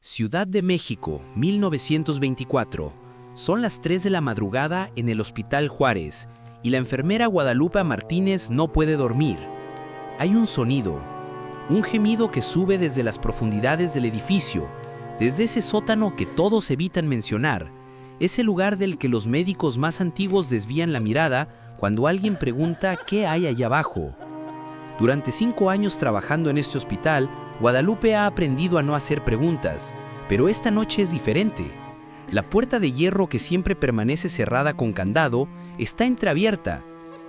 Ciudad de México, 1924. Son las 3 de la madrugada en el Hospital Juárez y la enfermera Guadalupe Martínez no puede dormir. Hay un sonido, un gemido que sube desde las profundidades del edificio, desde ese sótano que todos evitan mencionar, ese lugar del que los médicos más antiguos desvían la mirada cuando alguien pregunta qué hay allá abajo. Durante 5 años trabajando en este hospital, Guadalupe ha aprendido a no hacer preguntas, pero esta noche es diferente. La puerta de hierro que siempre permanece cerrada con candado está entreabierta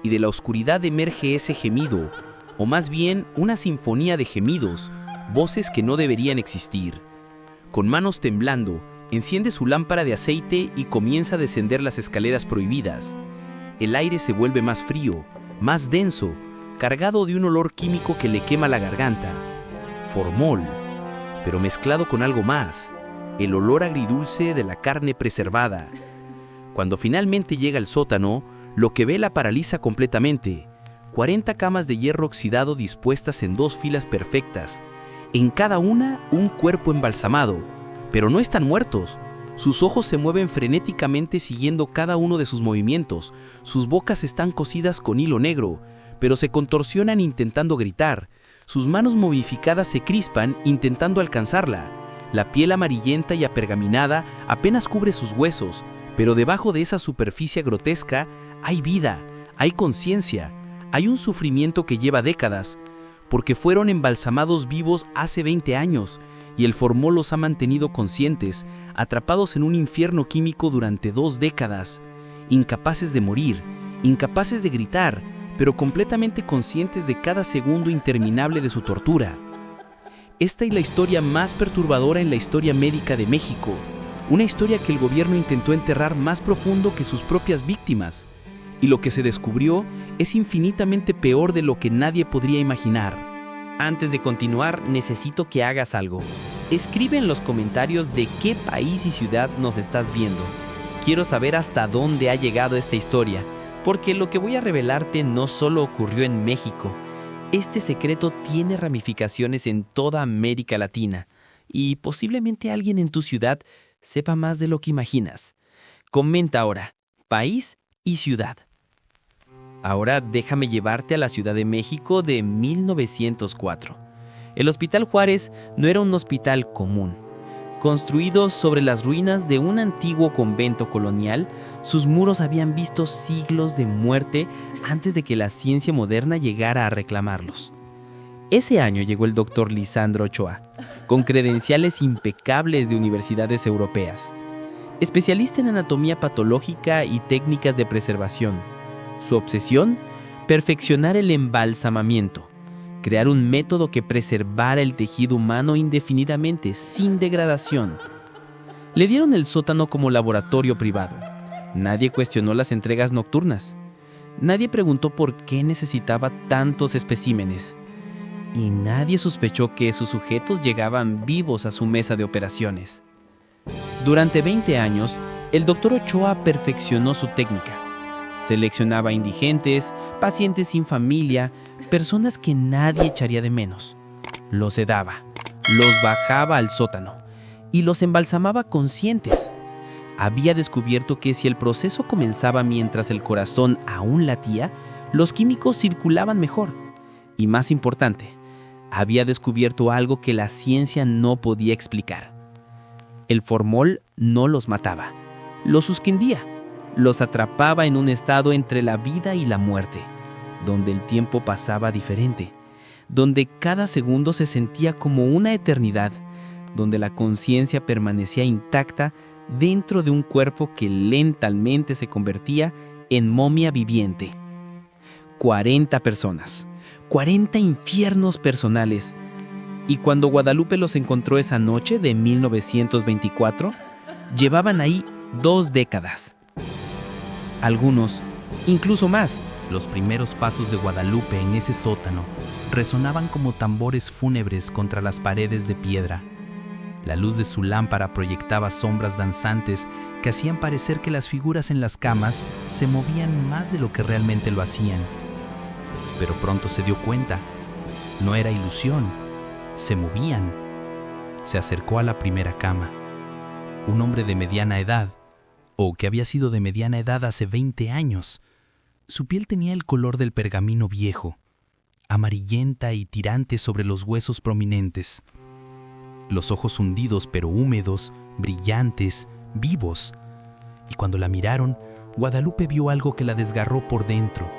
y de la oscuridad emerge ese gemido, o más bien una sinfonía de gemidos, voces que no deberían existir. Con manos temblando, enciende su lámpara de aceite y comienza a descender las escaleras prohibidas. El aire se vuelve más frío, más denso, cargado de un olor químico que le quema la garganta. Formol, pero mezclado con algo más, el olor agridulce de la carne preservada. Cuando finalmente llega al sótano, lo que ve la paraliza completamente. 40 camas de hierro oxidado dispuestas en 2 filas perfectas. En cada una, un cuerpo embalsamado. Pero no están muertos. Sus ojos se mueven frenéticamente siguiendo cada uno de sus movimientos. Sus bocas están cosidas con hilo negro, pero se contorsionan intentando gritar. Sus manos momificadas se crispan intentando alcanzarla. La piel amarillenta y apergaminada apenas cubre sus huesos, pero debajo de esa superficie grotesca hay vida, hay conciencia, hay un sufrimiento que lleva décadas, porque fueron embalsamados vivos hace 20 años y el formol los ha mantenido conscientes, atrapados en un infierno químico durante 2 décadas, incapaces de morir, incapaces de gritar, pero completamente conscientes de cada segundo interminable de su tortura. Esta es la historia más perturbadora en la historia médica de México, una historia que el gobierno intentó enterrar más profundo que sus propias víctimas, y lo que se descubrió es infinitamente peor de lo que nadie podría imaginar. Antes de continuar, necesito que hagas algo. Escribe en los comentarios de qué país y ciudad nos estás viendo. Quiero saber hasta dónde ha llegado esta historia, porque lo que voy a revelarte no solo ocurrió en México. Este secreto tiene ramificaciones en toda América Latina y posiblemente alguien en tu ciudad sepa más de lo que imaginas. Comenta ahora, país y ciudad. Ahora déjame llevarte a la Ciudad de México de 1904. El Hospital Juárez no era un hospital común. Construido sobre las ruinas de un antiguo convento colonial, sus muros habían visto siglos de muerte antes de que la ciencia moderna llegara a reclamarlos. Ese año llegó el doctor Lisandro Ochoa, con credenciales impecables de universidades europeas. Especialista en anatomía patológica y técnicas de preservación. Su obsesión, perfeccionar el embalsamamiento. Crear un método que preservara el tejido humano indefinidamente, sin degradación. Le dieron el sótano como laboratorio privado. Nadie cuestionó las entregas nocturnas. Nadie preguntó por qué necesitaba tantos especímenes. Y nadie sospechó que sus sujetos llegaban vivos a su mesa de operaciones. Durante 20 años, el Dr. Ochoa perfeccionó su técnica. Seleccionaba indigentes, pacientes sin familia, personas que nadie echaría de menos. Los sedaba, los bajaba al sótano y los embalsamaba conscientes. Había descubierto que si el proceso comenzaba mientras el corazón aún latía, los químicos circulaban mejor. Y más importante, había descubierto algo que la ciencia no podía explicar. El formol no los mataba, los suspendía, los atrapaba en un estado entre la vida y la muerte, donde el tiempo pasaba diferente, donde cada segundo se sentía como una eternidad, donde la conciencia permanecía intacta dentro de un cuerpo que lentamente se convertía en momia viviente. 40 personas, 40 infiernos personales. Y cuando Guadalupe los encontró esa noche de 1924, llevaban ahí 2 décadas. Algunos, incluso más. Los primeros pasos de Guadalupe en ese sótano resonaban como tambores fúnebres contra las paredes de piedra. La luz de su lámpara proyectaba sombras danzantes que hacían parecer que las figuras en las camas se movían más de lo que realmente lo hacían. Pero pronto se dio cuenta, no era ilusión, se movían. Se acercó a la primera cama. Un hombre de mediana edad, o que había sido de mediana edad hace 20 años. Su piel tenía el color del pergamino viejo, amarillenta y tirante sobre los huesos prominentes. Los ojos hundidos pero húmedos, brillantes, vivos. Y cuando la miraron, Guadalupe vio algo que la desgarró por dentro,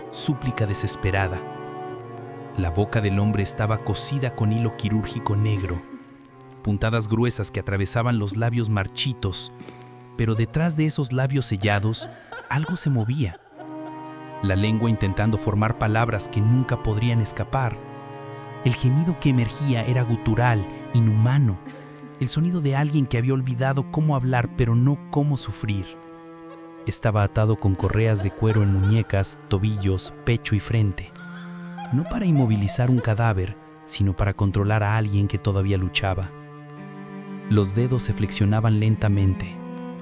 súplica desesperada. La boca del hombre estaba cosida con hilo quirúrgico negro, puntadas gruesas que atravesaban los labios marchitos, pero detrás de esos labios sellados, algo se movía. La lengua intentando formar palabras que nunca podrían escapar. El gemido que emergía era gutural, inhumano, el sonido de alguien que había olvidado cómo hablar pero no cómo sufrir. Estaba atado con correas de cuero en muñecas, tobillos, pecho y frente. No para inmovilizar un cadáver, sino para controlar a alguien que todavía luchaba. Los dedos se flexionaban lentamente,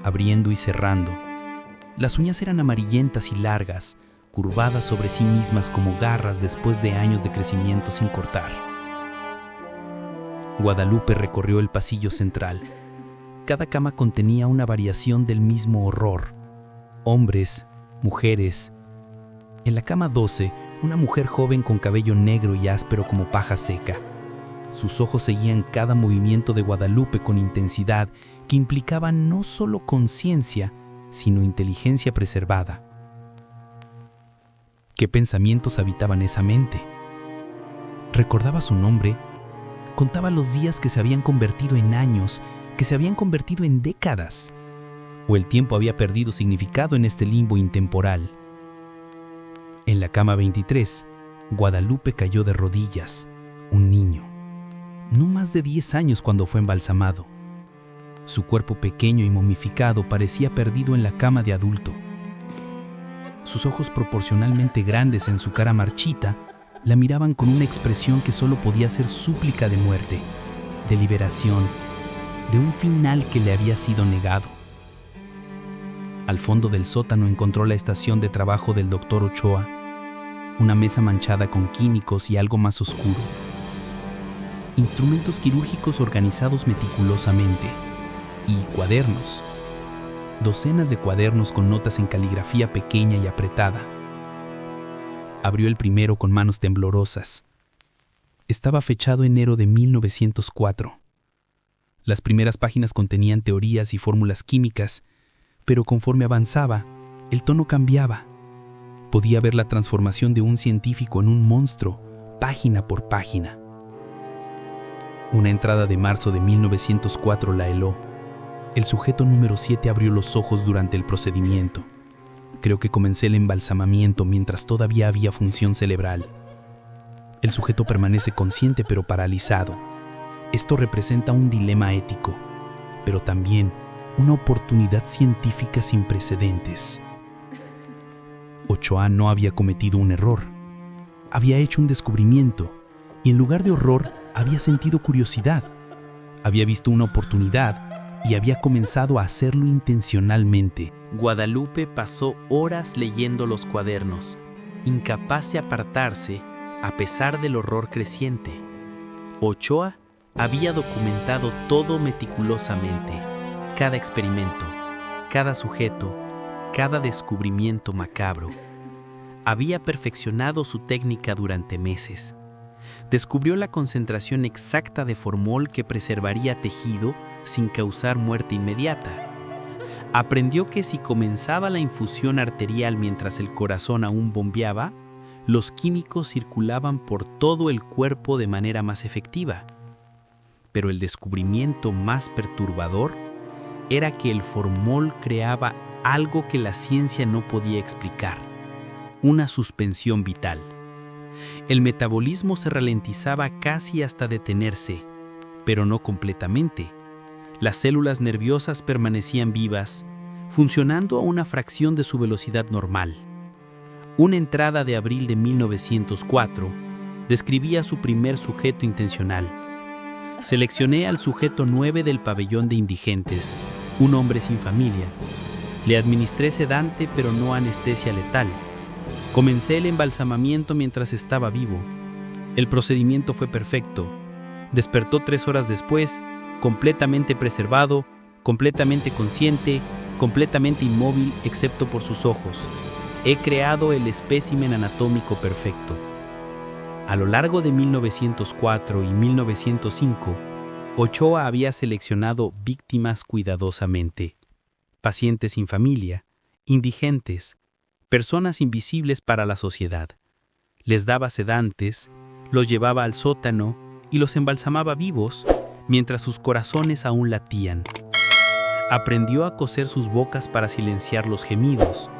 abriendo y cerrando. Las uñas eran amarillentas y largas, curvadas sobre sí mismas como garras después de años de crecimiento sin cortar. Guadalupe recorrió el pasillo central. Cada cama contenía una variación del mismo horror. Hombres, mujeres. En la cama 12, una mujer joven con cabello negro y áspero como paja seca. Sus ojos seguían cada movimiento de Guadalupe con intensidad que implicaba no solo conciencia, sino inteligencia preservada. ¿Qué pensamientos habitaban esa mente? Recordaba su nombre, contaba los días que se habían convertido en años, que se habían convertido en décadas, o el tiempo había perdido significado en este limbo intemporal. En la cama 23, Guadalupe cayó de rodillas, un niño. No más de 10 años cuando fue embalsamado. Su cuerpo pequeño y momificado parecía perdido en la cama de adulto. Sus ojos proporcionalmente grandes en su cara marchita la miraban con una expresión que solo podía ser súplica de muerte, de liberación, de un final que le había sido negado. Al fondo del sótano encontró la estación de trabajo del doctor Ochoa, una mesa manchada con químicos y algo más oscuro. Instrumentos quirúrgicos organizados meticulosamente y cuadernos. Docenas de cuadernos con notas en caligrafía pequeña y apretada. Abrió el primero con manos temblorosas. Estaba fechado enero de 1904. Las primeras páginas contenían teorías y fórmulas químicas, pero conforme avanzaba, el tono cambiaba. Podía ver la transformación de un científico en un monstruo, página por página. Una entrada de marzo de 1904 la heló. El sujeto número 7 abrió los ojos durante el procedimiento. Creo que comencé el embalsamamiento mientras todavía había función cerebral. El sujeto permanece consciente pero paralizado. Esto representa un dilema ético, pero también una oportunidad científica sin precedentes. Ochoa no había cometido un error. Había hecho un descubrimiento y en lugar de horror había sentido curiosidad. Había visto una oportunidad y había comenzado a hacerlo intencionalmente. Guadalupe pasó horas leyendo los cuadernos, incapaz de apartarse a pesar del horror creciente. Ochoa había documentado todo meticulosamente, cada experimento, cada sujeto, cada descubrimiento macabro. Había perfeccionado su técnica durante meses. Descubrió la concentración exacta de formol que preservaría tejido sin causar muerte inmediata. Aprendió que si comenzaba la infusión arterial mientras el corazón aún bombeaba, los químicos circulaban por todo el cuerpo de manera más efectiva. Pero el descubrimiento más perturbador era que el formol creaba algo que la ciencia no podía explicar: una suspensión vital. El metabolismo se ralentizaba casi hasta detenerse, pero no completamente. Las células nerviosas permanecían vivas, funcionando a una fracción de su velocidad normal. Una entrada de abril de 1904 describía su primer sujeto intencional. Seleccioné al sujeto 9 del pabellón de indigentes, un hombre sin familia. Le administré sedante pero no anestesia letal. Comencé el embalsamamiento mientras estaba vivo. El procedimiento fue perfecto. Despertó 3 horas después completamente preservado, completamente consciente, completamente inmóvil excepto por sus ojos. He creado el espécimen anatómico perfecto. A lo largo de 1904 y 1905, Ochoa había seleccionado víctimas cuidadosamente. Pacientes sin familia, indigentes, personas invisibles para la sociedad. Les daba sedantes, los llevaba al sótano y los embalsamaba vivos mientras sus corazones aún latían. Aprendió a coser sus bocas para silenciar los gemidos,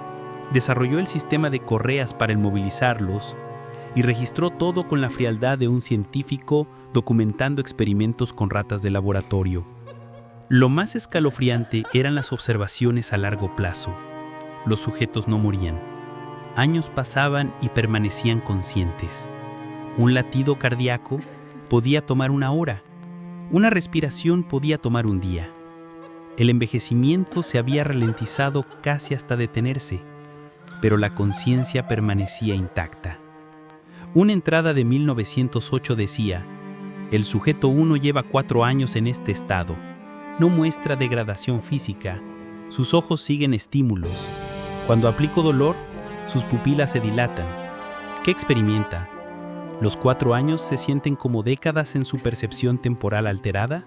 desarrolló el sistema de correas para inmovilizarlos y registró todo con la frialdad de un científico documentando experimentos con ratas de laboratorio. Lo más escalofriante eran las observaciones a largo plazo. Los sujetos no morían. Años pasaban y permanecían conscientes. Un latido cardíaco podía tomar una hora. Una respiración podía tomar un día. El envejecimiento se había ralentizado casi hasta detenerse, pero la conciencia permanecía intacta. Una entrada de 1908 decía: el sujeto 1 lleva 4 años en este estado. No muestra degradación física. Sus ojos siguen estímulos. Cuando aplico dolor, sus pupilas se dilatan. ¿Qué experimenta? ¿Los 4 años se sienten como décadas en su percepción temporal alterada?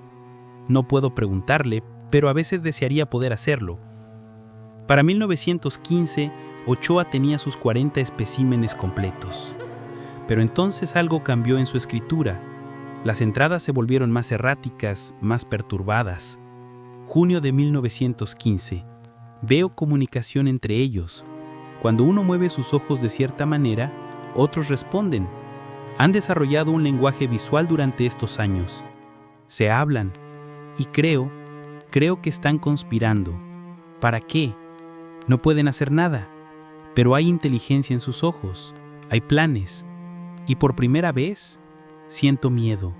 No puedo preguntarle, pero a veces desearía poder hacerlo. Para 1915, Ochoa tenía sus 40 especímenes completos. Pero entonces algo cambió en su escritura. Las entradas se volvieron más erráticas, más perturbadas. Junio de 1915. Veo comunicación entre ellos. Cuando uno mueve sus ojos de cierta manera, otros responden. Han desarrollado un lenguaje visual durante estos años. Se hablan. Y creo que están conspirando. ¿Para qué? No pueden hacer nada. Pero hay inteligencia en sus ojos. Hay planes. Y por primera vez, siento miedo.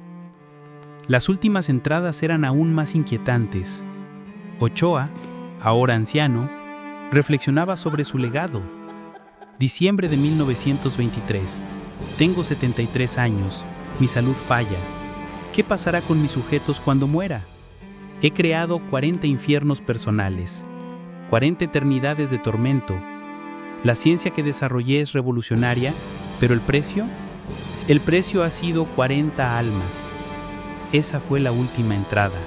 Las últimas entradas eran aún más inquietantes. Ochoa, ahora anciano, reflexionaba sobre su legado. Diciembre de 1923. Tengo 73 años. Mi salud falla. ¿Qué pasará con mis sujetos cuando muera? He creado 40 infiernos personales, 40 eternidades de tormento. La ciencia que desarrollé es revolucionaria, pero ¿el precio? El precio ha sido 40 almas. Esa fue la última entrada,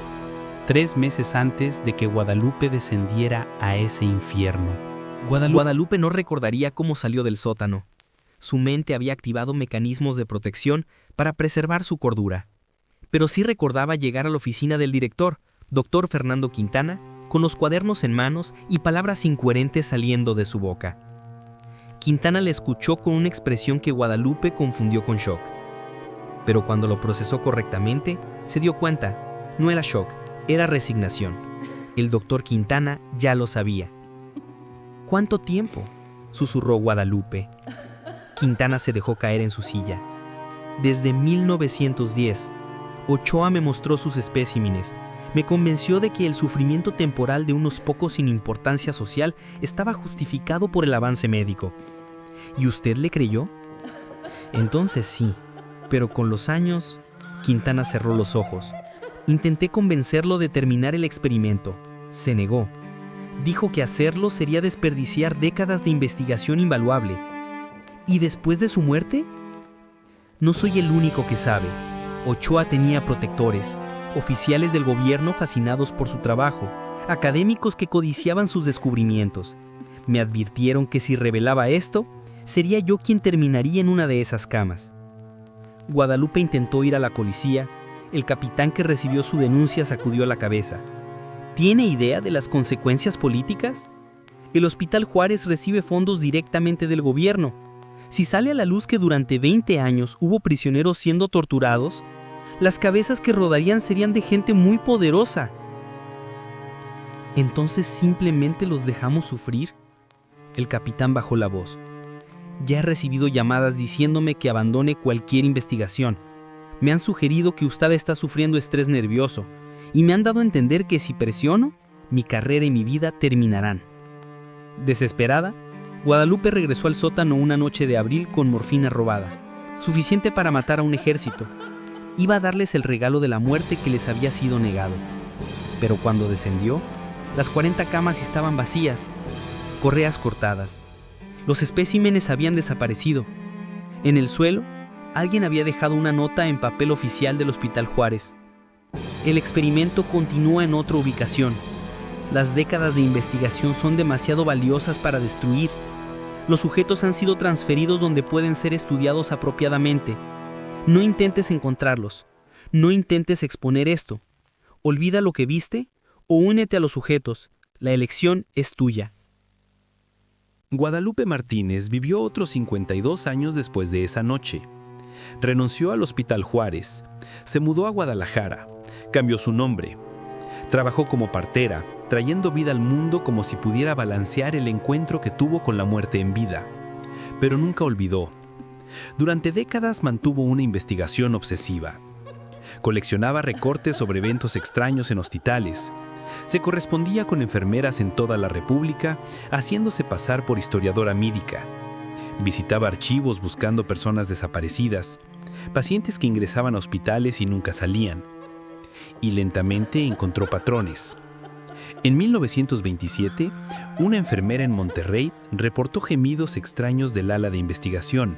3 meses antes de que Guadalupe descendiera a ese infierno. Guadalupe no recordaría cómo salió del sótano. Su mente había activado mecanismos de protección para preservar su cordura. Pero sí recordaba llegar a la oficina del director, Dr. Fernando Quintana, con los cuadernos en manos y palabras incoherentes saliendo de su boca. Quintana le escuchó con una expresión que Guadalupe confundió con shock. Pero cuando lo procesó correctamente, se dio cuenta, no era shock, era resignación. El doctor Quintana ya lo sabía. ¿Cuánto tiempo?, susurró Guadalupe. Quintana se dejó caer en su silla. Desde 1910, Ochoa me mostró sus especímenes. Me convenció de que el sufrimiento temporal de unos pocos sin importancia social estaba justificado por el avance médico. ¿Y usted le creyó? Entonces sí, pero con los años, Quintana cerró los ojos. Intenté convencerlo de terminar el experimento. Se negó. Dijo que hacerlo sería desperdiciar décadas de investigación invaluable. ¿Y después de su muerte? No soy el único que sabe. Ochoa tenía protectores, oficiales del gobierno fascinados por su trabajo, académicos que codiciaban sus descubrimientos. Me advirtieron que si revelaba esto, sería yo quien terminaría en una de esas camas. Guadalupe intentó ir a la policía. El capitán que recibió su denuncia sacudió la cabeza. ¿Tiene idea de las consecuencias políticas? El Hospital Juárez recibe fondos directamente del gobierno. Si sale a la luz que durante 20 años hubo prisioneros siendo torturados, las cabezas que rodarían serían de gente muy poderosa. ¿Entonces simplemente los dejamos sufrir? El capitán bajó la voz. Ya he recibido llamadas diciéndome que abandone cualquier investigación. Me han sugerido que usted está sufriendo estrés nervioso y me han dado a entender que si presiono, mi carrera y mi vida terminarán. Desesperada, Guadalupe regresó al sótano una noche de abril con morfina robada, suficiente para matar a un ejército. iba a darles el regalo de la muerte que les había sido negado. Pero cuando descendió, las 40 camas estaban vacías, correas cortadas. Los especímenes habían desaparecido. En el suelo, alguien había dejado una nota en papel oficial del Hospital Juárez. El experimento continúa en otra ubicación. Las décadas de investigación son demasiado valiosas para destruir. Los sujetos han sido transferidos donde pueden ser estudiados apropiadamente. No intentes encontrarlos. No intentes exponer esto. Olvida lo que viste o únete a los sujetos. La elección es tuya. Guadalupe Martínez vivió otros 52 años después de esa noche. Renunció al Hospital Juárez, se mudó a Guadalajara, cambió su nombre. Trabajó como partera, trayendo vida al mundo como si pudiera balancear el encuentro que tuvo con la muerte en vida. Pero nunca olvidó. Durante décadas mantuvo una investigación obsesiva. Coleccionaba recortes sobre eventos extraños en hospitales. Se correspondía con enfermeras en toda la República, haciéndose pasar por historiadora médica. Visitaba archivos buscando personas desaparecidas, pacientes que ingresaban a hospitales y nunca salían. Y lentamente encontró patrones. En 1927, una enfermera en Monterrey reportó gemidos extraños del ala de investigación.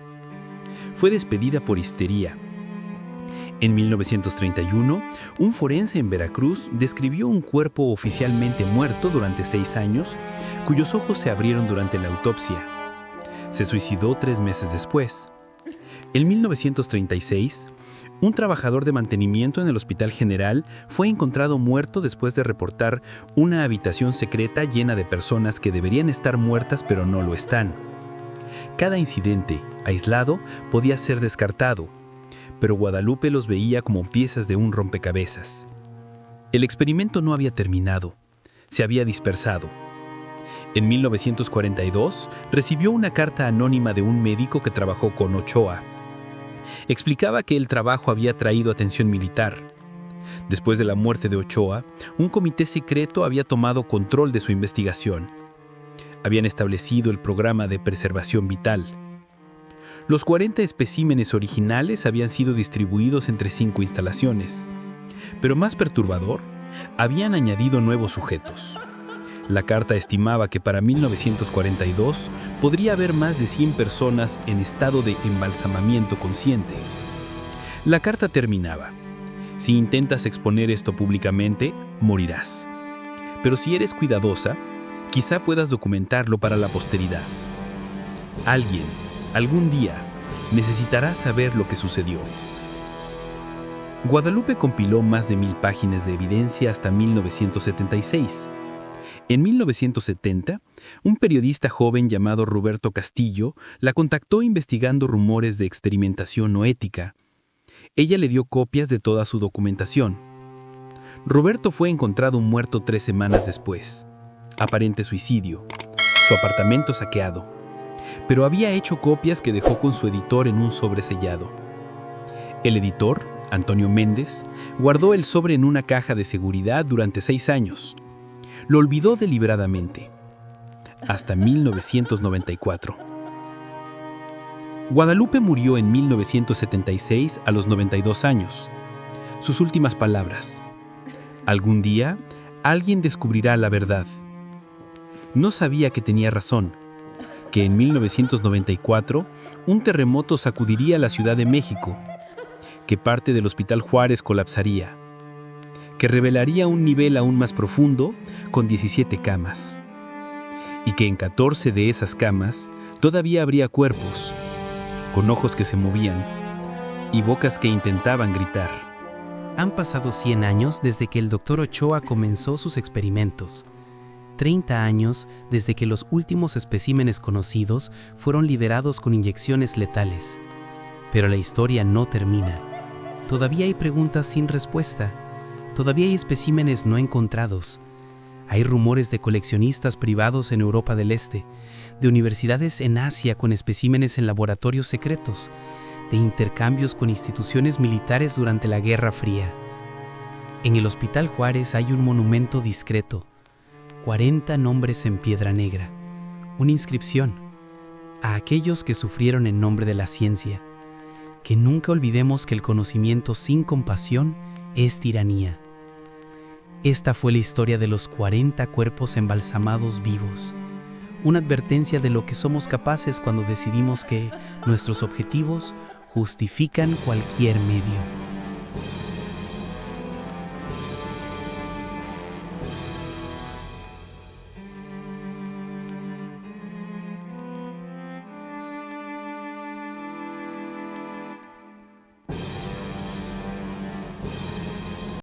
Fue despedida por histeria. En 1931, un forense en Veracruz describió un cuerpo oficialmente muerto durante 6 años, cuyos ojos se abrieron durante la autopsia. Se suicidó 3 meses después. En 1936, un trabajador de mantenimiento en el Hospital General fue encontrado muerto después de reportar una habitación secreta llena de personas que deberían estar muertas pero no lo están. Cada incidente, aislado, podía ser descartado, pero Guadalupe los veía como piezas de un rompecabezas. El experimento no había terminado, se había dispersado. En 1942, recibió una carta anónima de un médico que trabajó con Ochoa. Explicaba que el trabajo había traído atención militar. Después de la muerte de Ochoa, un comité secreto había tomado control de su investigación. Habían establecido el programa de preservación vital. Los 40 especímenes originales habían sido distribuidos entre 5 instalaciones. Pero más perturbador, habían añadido nuevos sujetos. La carta estimaba que para 1942 podría haber más de 100 personas en estado de embalsamamiento consciente. La carta terminaba: si intentas exponer esto públicamente, morirás. Pero si eres cuidadosa, quizá puedas documentarlo para la posteridad. Alguien, algún día, necesitará saber lo que sucedió. Guadalupe compiló más de 1000 páginas de evidencia hasta 1976. En 1970, un periodista joven llamado Roberto Castillo la contactó investigando rumores de experimentación no ética. Ella le dio copias de toda su documentación. Roberto fue encontrado muerto 3 semanas después. Aparente suicidio. Su apartamento saqueado. Pero había hecho copias que dejó con su editor en un sobre sellado. El editor, Antonio Méndez, guardó el sobre en una caja de seguridad durante 6 años. Lo olvidó deliberadamente. Hasta 1994. Guadalupe murió en 1976 a los 92 años. Sus últimas palabras: algún día, alguien descubrirá la verdad. No sabía que tenía razón, que en 1994 un terremoto sacudiría la Ciudad de México, que parte del Hospital Juárez colapsaría, que revelaría un nivel aún más profundo con 17 camas, y que en 14 de esas camas todavía habría cuerpos, con ojos que se movían y bocas que intentaban gritar. Han pasado 100 años desde que el Dr. Ochoa comenzó sus experimentos. 30 años desde que los últimos especímenes conocidos fueron liberados con inyecciones letales. Pero la historia no termina. Todavía hay preguntas sin respuesta. Todavía hay especímenes no encontrados. Hay rumores de coleccionistas privados en Europa del Este, de universidades en Asia con especímenes en laboratorios secretos, de intercambios con instituciones militares durante la Guerra Fría. En el Hospital Juárez hay un monumento discreto, 40 nombres en piedra negra, una inscripción a aquellos que sufrieron en nombre de la ciencia, que nunca olvidemos que el conocimiento sin compasión es tiranía. Esta fue la historia de los 40 cuerpos embalsamados vivos, una advertencia de lo que somos capaces cuando decidimos que nuestros objetivos justifican cualquier medio.